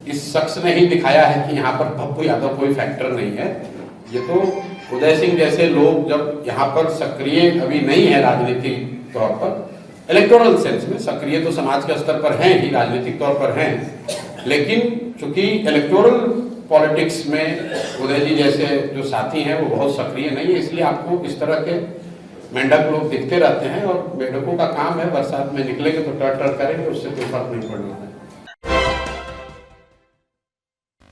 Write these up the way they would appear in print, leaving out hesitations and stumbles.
इस शख्स ने ही दिखाया है कि यहाँ पर पप्पू यादव कोई फैक्टर नहीं है। ये तो उदय सिंह जैसे लोग जब यहाँ पर सक्रिय अभी नहीं है राजनीतिक तौर पर, इलेक्टोरल सेंस में सक्रिय तो समाज के स्तर पर हैं ही, राजनीतिक तौर पर हैं, लेकिन चूंकि इलेक्टोरल पॉलिटिक्स में उदय जी जैसे जो साथी हैं वो बहुत सक्रिय नहीं है, इसलिए आपको इस तरह के मेंढक लोग दिखते रहते हैं। और मेंढकों का काम है बरसात में निकलेंगे तो टर टर करेंगे, उससे कोई फर्क नहीं पड़ना है।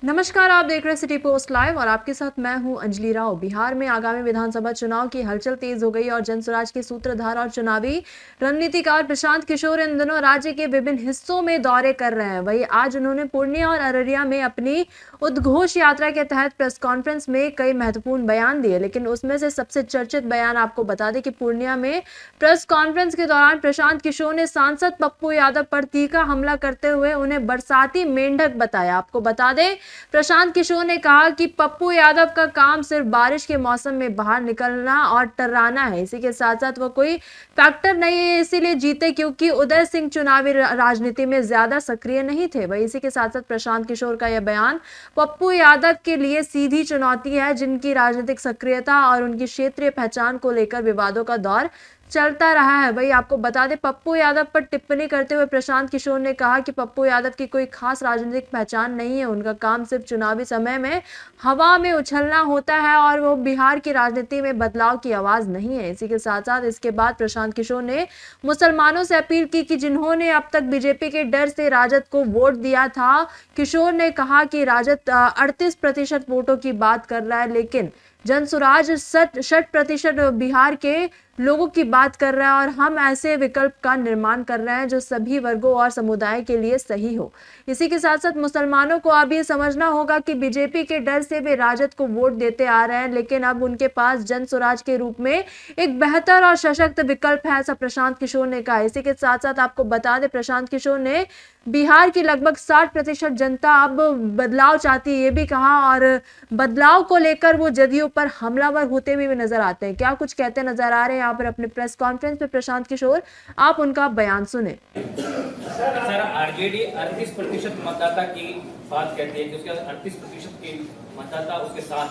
नमस्कार, आप देख रहे हैं सिटी पोस्ट लाइव और आपके साथ मैं हूं अंजलि राव। बिहार में आगामी विधानसभा चुनाव की हलचल तेज हो गई और जनसुराज के सूत्रधार और चुनावी रणनीतिकार प्रशांत किशोर इन दिनों राज्य के विभिन्न हिस्सों में दौरे कर रहे हैं। वहीं आज उन्होंने पूर्णिया और अररिया में अपनी उद्घोष यात्रा के तहत प्रेस कॉन्फ्रेंस में कई महत्वपूर्ण बयान दिए, लेकिन उसमें से सबसे चर्चित बयान आपको बता दें कि पूर्णिया में प्रेस कॉन्फ्रेंस के दौरान प्रशांत किशोर ने सांसद पप्पू यादव पर तीखा हमला करते हुए उन्हें बरसाती मेंढक बताया। आपको बता दें, प्रशांत किशोर ने कहा कि पप्पू यादव का काम सिर्फ बारिश के मौसम में बाहर निकलना और टर्राना है। इसी के साथ साथ वो कोई फैक्टर नहीं है, इसीलिए जीते क्योंकि उदय सिंह चुनावी राजनीति में ज्यादा सक्रिय नहीं थे। वही इसी के साथ साथ प्रशांत किशोर का यह बयान पप्पू यादव के लिए सीधी चुनौती है, जिनकी राजनीतिक सक्रियता और उनकी क्षेत्रीय पहचान को लेकर विवादों का दौर चलता रहा है। वही आपको बता दें, पप्पू यादव पर टिप्पणी करते हुए प्रशांत किशोर ने कहा कि पप्पू यादव की कोई खास राजनीतिक पहचान नहीं है, उनका काम सिर्फ चुनावी समय में हवा में उछलना होता है और वो बिहार की राजनीति में बदलाव की आवाज नहीं है। इसी के साथ साथ इसके बाद प्रशांत किशोर ने मुसलमानों से अपील की कि जिन्होंने अब तक बीजेपी के डर से राजद को वोट दिया था। किशोर ने कहा कि राजद 38% वोटों की बात कर रहा है, लेकिन जनसुराज 60% बिहार के लोगों की बात कर रहा है और हम ऐसे विकल्प का निर्माण कर रहे हैं जो सभी वर्गों और समुदाय के लिए सही हो। इसी के साथ साथ मुसलमानों को अब ये समझना होगा कि बीजेपी के डर से वे राजद को वोट देते आ रहे हैं, लेकिन अब उनके पास जनसुराज के रूप में एक बेहतर और सशक्त विकल्प है, ऐसा प्रशांत किशोर ने कहा। इसी के साथ साथ आपको बता दें, प्रशांत किशोर ने बिहार की लगभग 60% जनता अब बदलाव चाहती है ये भी कहा और बदलाव को लेकर वो जदयू पर हमलावर होते हुए भी नजर आते हैं। क्या कुछ कहते नजर आ रहे हैं यहाँ पर अपने प्रेस कॉन्फ्रेंस में प्रशांत किशोर, आप उनका बयान सुने। सर, आरजेडी 38% मतदाता की बात कहती है कि उसके 38% की मतदाता उसके साथ,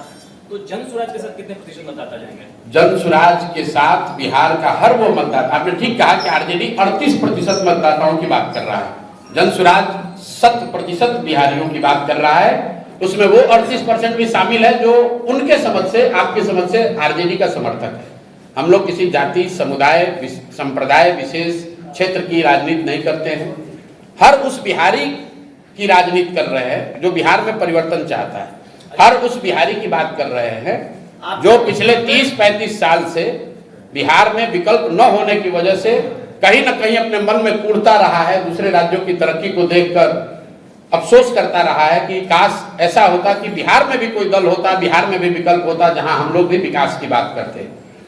तो जनसुराज के साथ कितने प्रतिशत मतदाता जाएंगे? जनसुराज के साथ बिहार का हर वो मतदाता, आपने ठीक कहा कि आरजेडी 38% मतदाताओं की बात कर रहा है, जनसुराज 100% बिहारियों की बात कर रहा है। उसमें वो 38% भी शामिल है जो उनके समझ से, आपकी समझ से आरजेडी का समर्थक है। हम लोग किसी जाति, समुदाय, संप्रदाय विशेष क्षेत्र की राजनीति नहीं करते हैं, हर उस बिहारी की राजनीति कर रहे हैं जो बिहार में परिवर्तन चाहता है, हर उस बिहारी की बात कर रहे हैं जो पिछले 30-35 साल से बिहार में विकल्प न होने की वजह से कहीं ना कहीं अपने मन में कूड़ता रहा है, दूसरे राज्यों की तरक्की को देखकर अफसोस करता रहा है कि काश ऐसा होता कि बिहार में भी कोई दल होता, बिहार में भी विकल्प होता जहां हम लोग भी विकास की बात करते।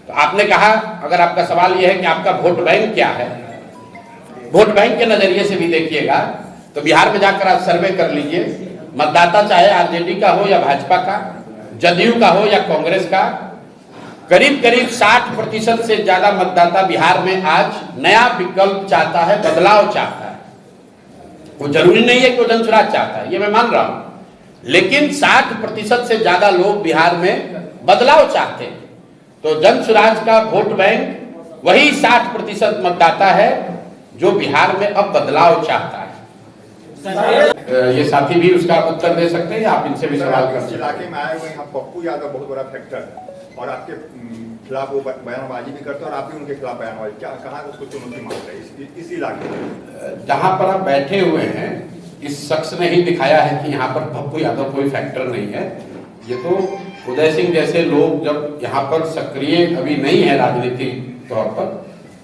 तो आपने कहा, अगर आपका सवाल यह है कि आपका वोट बैंक क्या है, वोट बैंक के नजरिए से भी देखिएगा तो बिहार में जाकर आप सर्वे कर लीजिए, मतदाता चाहे आरजेडी का हो या भाजपा का, जदयू का हो या कांग्रेस का, करीब करीब 60% से ज्यादा मतदाता बिहार में आज नया विकल्प चाहता है, बदलाव चाहता है। वो जरूरी नहीं है कि वो जनसुराज चाहता है, ये मैं मान रहा हूं, लेकिन 60% से ज्यादा लोग बिहार में बदलाव चाहते हैं। तो जनसुराज का वोट बैंक वही 60% मतदाता है जो बिहार में अब बदलाव चाहता है। ये साथी भी उसका उत्तर दे सकते हैं, आप इनसे भी सवाल कर सकते हैं। इलाके में आए हुए यहाँ पप्पू यादव बहुत बड़ा फैक्टर है और आपके खिलाफ वो बयानबाजी भी करते हैं और आप भी उनके खिलाफ बयानबाजी, क्या कहाँ उसको चुनौती मांग रहे हैं इस इलाके में? जहां पर आप बैठे हुए हैं, इस शख्स ने ही दिखाया है कि यहाँ पर पप्पू यादव कोई फैक्टर नहीं है। ये तो उदय सिंह जैसे लोग जब यहाँ पर सक्रिय अभी नहीं है राजनीतिक तौर पर,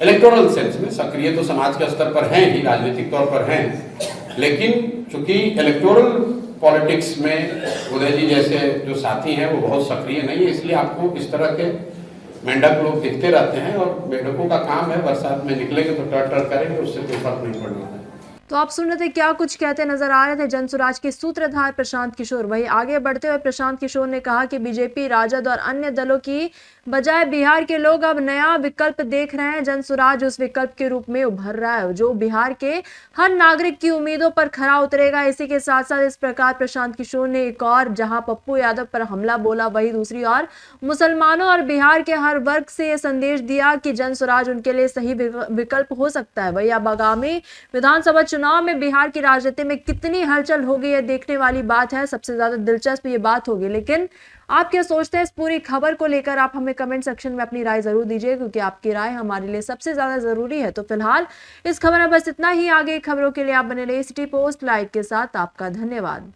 इलेक्टोरल सेंस में सक्रिय तो समाज के स्तर पर हैं ही, राजनीतिक तौर पर हैं, लेकिन चूंकि इलेक्टोरल पॉलिटिक्स में उदय जी जैसे जो साथी हैं वो बहुत सक्रिय नहीं है, इसलिए आपको इस तरह के मेंढक लोग दिखते रहते हैं। और मेंढकों का काम है बरसात में निकलेंगे तो टर टर करेंगे, उससे कोई फर्क नहीं पड़ना है। तो आप सुन रहे थे क्या कुछ कहते नजर आ रहे थे जनसुराज के सूत्रधार प्रशांत किशोर। वहीं आगे बढ़ते हुए प्रशांत किशोर ने कहा कि बीजेपी, राजद और अन्य दलों की बजाय बिहार के लोग अब नया विकल्प देख रहे हैं। जनसुराज उस विकल्प के रूप में उभर रहा है जो बिहार के हर नागरिक की उम्मीदों पर खरा उतरेगा। इसी के साथ साथ इस प्रकार प्रशांत किशोर ने एक और जहां पप्पू यादव पर हमला बोला, वहीं दूसरी ओर मुसलमानों और बिहार के हर वर्ग से यह संदेश दिया कि जनसुराज उनके लिए सही विकल्प हो सकता है। वही अब आगामी विधानसभा चुनाव में बिहार की राजनीति में कितनी हलचल होगी यह देखने वाली बात है। सबसे ज्यादा दिलचस्प ये बात होगी। लेकिन आप क्या सोचते हैं इस पूरी खबर को लेकर? आप हमें कमेंट सेक्शन में अपनी राय जरूर दीजिए, क्योंकि आपकी राय हमारे लिए सबसे ज्यादा जरूरी है। तो फिलहाल इस खबर में बस इतना ही। आगे खबरों के लिए आप बने रहिए सिटी पोस्ट लाइव के साथ। आपका धन्यवाद।